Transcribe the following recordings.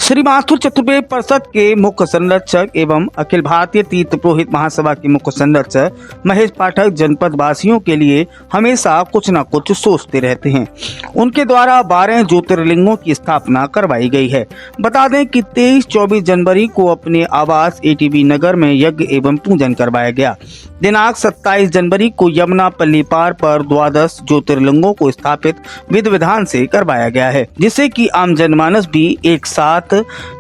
श्री माथुर चतुर्वेद परिषद के मुख्य संरक्षक एवं अखिल भारतीय तीर्थ पुरोहित महासभा के मुख्य संरक्षक महेश पाठक जनपद वासियों के लिए हमेशा कुछ न कुछ सोचते रहते हैं। उनके द्वारा 12 ज्योतिर्लिंगों की स्थापना करवाई गई है। बता दें कि 23-24 जनवरी को अपने आवास एटीबी नगर में यज्ञ एवं पूजन करवाया गया। दिनांक 27 जनवरी को यमुना पल्ली पार पर 12 ज्योतिर्लिंगों को स्थापित विधि विधान से करवाया गया है, जिससे कि आम जनमानस भी एक साथ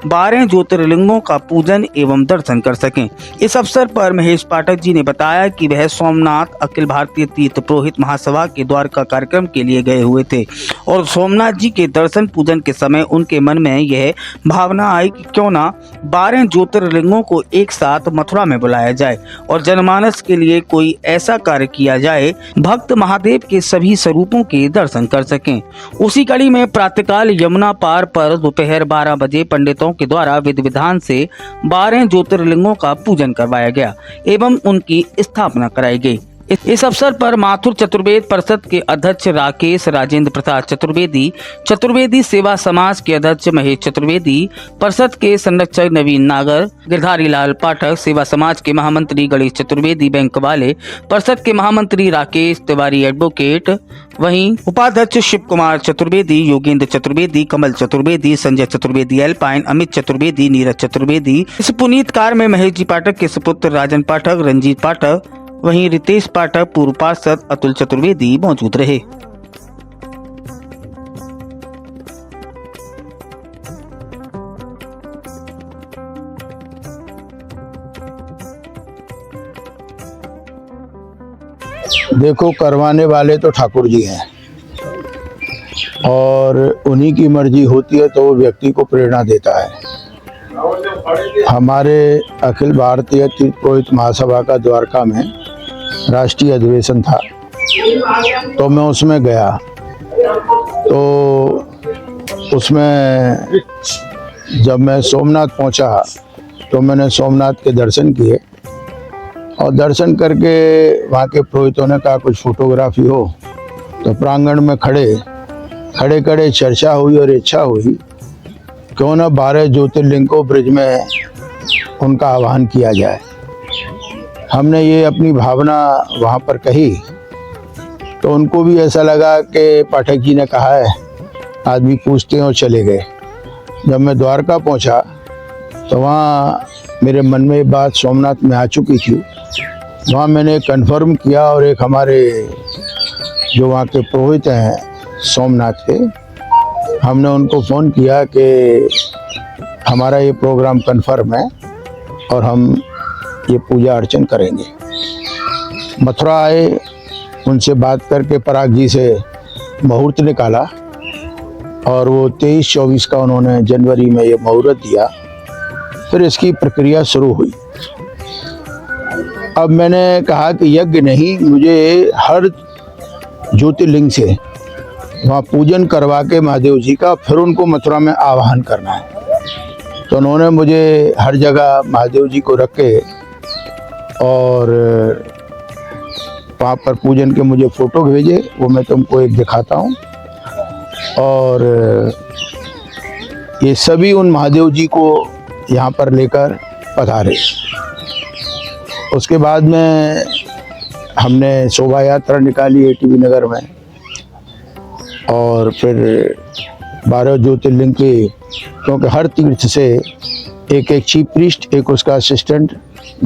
12 ज्योतिर्लिंगों का पूजन एवं दर्शन कर सकें। इस अवसर पर महेश पाठक जी ने बताया कि वह सोमनाथ अखिल भारतीय तीर्थ पुरोहित महासभा के द्वारका कार्यक्रम के लिए गए हुए थे और सोमनाथ जी के दर्शन पूजन के समय उनके मन में यह भावना आई कि क्यों ना 12 ज्योतिर्लिंगों को एक साथ मथुरा में बुलाया जाए और जनमानस के लिए कोई ऐसा कार्य किया जाए भक्त महादेव के सभी स्वरूपों के दर्शन कर सकें। उसी कड़ी में प्रातःकाल यमुना पार पर दोपहर 12 बजे पंडितों के द्वारा विधि विधान से 12 ज्योतिर्लिंगों का पूजन करवाया गया एवं उनकी स्थापना कराई गई। इस अवसर पर माथुर चतुर्वेद परिषद के अध्यक्ष राकेश राजेंद्र प्रसाद चतुर्वेदी, चतुर्वेदी सेवा समाज के अध्यक्ष महेश चतुर्वेदी, परिषद के संरक्षक नवीन नागर, गिरधारी लाल पाठक, सेवा समाज के महामंत्री गणेश चतुर्वेदी, बैंक वाले, परिषद के महामंत्री राकेश तिवारी एडवोकेट, वहीं उपाध्यक्ष शिव कुमार चतुर्वेदी, योगेंद्र चतुर्वेदी, कमल चतुर्वेदी, संजय चतुर्वेदी एल्पाइन, अमित चतुर्वेदी, नीरज चतुर्वेदी। इस पुनीत कार में महेश जी पाठक के सुपुत्र राजन पाठक, रंजीत पाठक, वहीं रितेश पाठक, पूर्व पार्षद अतुल चतुर्वेदी मौजूद रहे। देखो, करवाने वाले तो ठाकुर जी हैं और उन्हीं की मर्जी होती है तो वो व्यक्ति को प्रेरणा देता है। हमारे अखिल भारतीय तीर्थ पुरोहित महासभा का द्वारका में राष्ट्रीय अधिवेशन था, तो मैं उसमें गया। तो उसमें जब मैं सोमनाथ पहुंचा तो मैंने सोमनाथ के दर्शन किए और दर्शन करके वहाँ के पुरोहितों ने कहा कुछ फोटोग्राफी हो, तो प्रांगण में खड़े चर्चा हुई और इच्छा हुई क्यों ना 12 ज्योतिर्लिंग को ब्रिज में उनका आह्वान किया जाए। हमने ये अपनी भावना वहाँ पर कही तो उनको भी ऐसा लगा कि पाठक जी ने कहा है, आदमी पूछते हैं और चले गए। जब मैं द्वारका पहुँचा तो वहाँ मेरे मन में ये बात सोमनाथ में आ चुकी थी। वहाँ मैंने कंफर्म किया और एक हमारे जो वहाँ के पुरोहित हैं सोमनाथ के, हमने उनको फ़ोन किया कि हमारा ये प्रोग्राम कंफर्म है और हम ये पूजा अर्चन करेंगे। मथुरा आए, उनसे बात करके पराग जी से मुहूर्त निकाला और वो 23-24 का उन्होंने जनवरी में ये मुहूर्त दिया। फिर इसकी प्रक्रिया शुरू हुई। अब मैंने कहा कि यज्ञ नहीं, मुझे हर ज्योतिर्लिंग से वहाँ पूजन करवा के महादेव जी का फिर उनको मथुरा में आवाहन करना है। तो उन्होंने मुझे हर जगह महादेव जी को रख के और वहाँ पर पूजन के मुझे फ़ोटो भेजे, वो मैं तुमको एक दिखाता हूँ। और ये सभी उन महादेव जी को यहाँ पर लेकर पधारे। उसके बाद में हमने शोभा यात्रा निकाली एटीबी नगर में और फिर 12 ज्योतिर्लिंग के, क्योंकि हर तीर्थ से एक चीफ प्रीस्ट, एक उसका असिस्टेंट,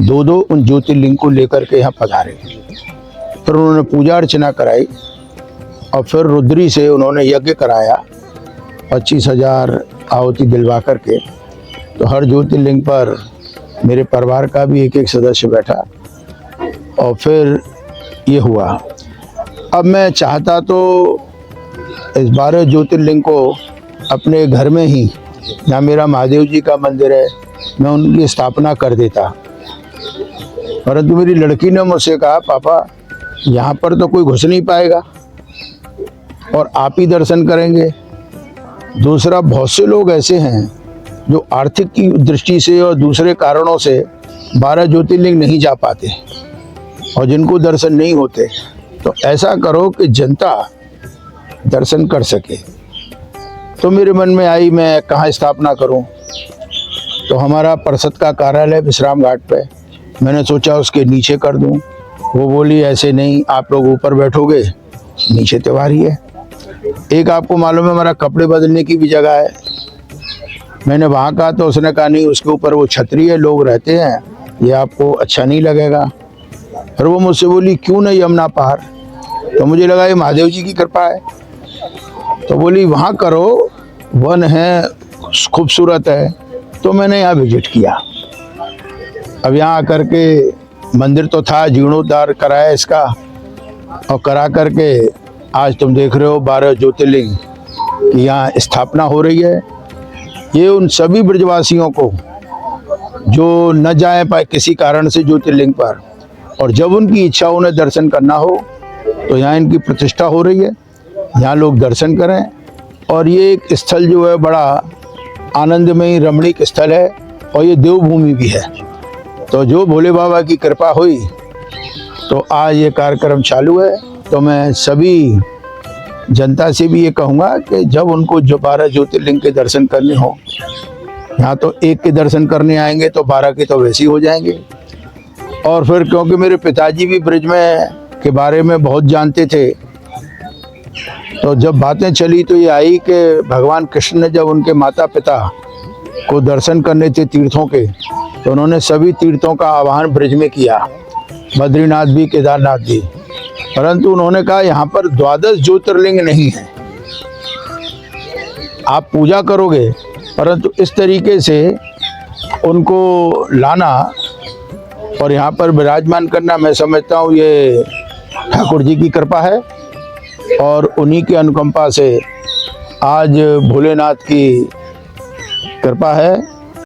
दो उन ज्योतिर्लिंग को लेकर के यहाँ पधारे। फिर उन्होंने पूजा अर्चना कराई और फिर रुद्री से उन्होंने यज्ञ कराया 25,000 आहुति दिलवा करके। तो हर ज्योतिर्लिंग पर मेरे परिवार का भी एक सदस्य बैठा और फिर ये हुआ। अब मैं चाहता तो इस 12 ज्योतिर्लिंग को अपने घर में ही, जहाँ मेरा महादेव जी का मंदिर है, मैं उनकी स्थापना कर देता, परंतु मेरी लड़की ने मुझसे कहा, पापा यहाँ पर तो कोई घुस नहीं पाएगा और आप ही दर्शन करेंगे। दूसरा, बहुत से लोग ऐसे हैं जो आर्थिक की दृष्टि से और दूसरे कारणों से 12 ज्योतिर्लिंग नहीं जा पाते और जिनको दर्शन नहीं होते। तो ऐसा करो कि जनता दर्शन कर सके। तो मेरे मन में आई मैं कहाँ स्थापना करूं। तो हमारा परिषद का कार्यालय विश्राम घाट पे, मैंने सोचा उसके नीचे कर दूं। वो बोली ऐसे नहीं, आप लोग ऊपर बैठोगे, नीचे त्योहारी है। एक आपको मालूम है हमारा कपड़े बदलने की भी जगह है। मैंने वहाँ कहा तो उसने कहा नहीं, उसके ऊपर वो छतरी है, लोग रहते हैं, ये आपको अच्छा नहीं लगेगा। और वो मुझसे बोली क्यों नहीं यमुना पार। तो मुझे लगा ये महादेव जी की कृपा है। तो बोली वहाँ करो, वन है, खूबसूरत है। तो मैंने यहाँ विजिट किया। अब यहाँ आकर के मंदिर तो था, जीर्णोद्धार कराया इसका, और करा करके आज तुम देख रहे हो 12 ज्योतिर्लिंग की यहाँ स्थापना हो रही है। ये उन सभी ब्रजवासियों को जो न जाए पाए किसी कारण से ज्योतिर्लिंग पर, और जब उनकी इच्छा उन्हें दर्शन करना हो तो यहाँ इनकी प्रतिष्ठा हो रही है। यहाँ लोग दर्शन करें, और ये एक स्थल जो है बड़ा आनंदमयी रमणीक स्थल है, और ये देवभूमि भी है। तो जो भोले बाबा की कृपा हुई तो आज ये कार्यक्रम चालू है। तो मैं सभी जनता से भी ये कहूँगा कि जब उनको जो 12 ज्योतिर्लिंग के दर्शन करने हो, यहाँ तो एक के दर्शन करने आएंगे तो 12 के तो वैसे ही हो जाएंगे। और फिर क्योंकि मेरे पिताजी भी ब्रज में के बारे में बहुत जानते थे, तो जब बातें चली तो ये आई कि भगवान कृष्ण ने जब उनके माता पिता को दर्शन करने थे तीर्थों के, तो उन्होंने सभी तीर्थों का आह्वान ब्रज में किया, बद्रीनाथ भी, केदारनाथ भी। परंतु उन्होंने कहा यहाँ पर 12 ज्योतिर्लिंग नहीं है, आप पूजा करोगे, परंतु इस तरीके से उनको लाना और यहाँ पर विराजमान करना, मैं समझता हूँ ये ठाकुर जी की कृपा है। और उन्हीं की अनुकंपा से आज भोलेनाथ की कृपा है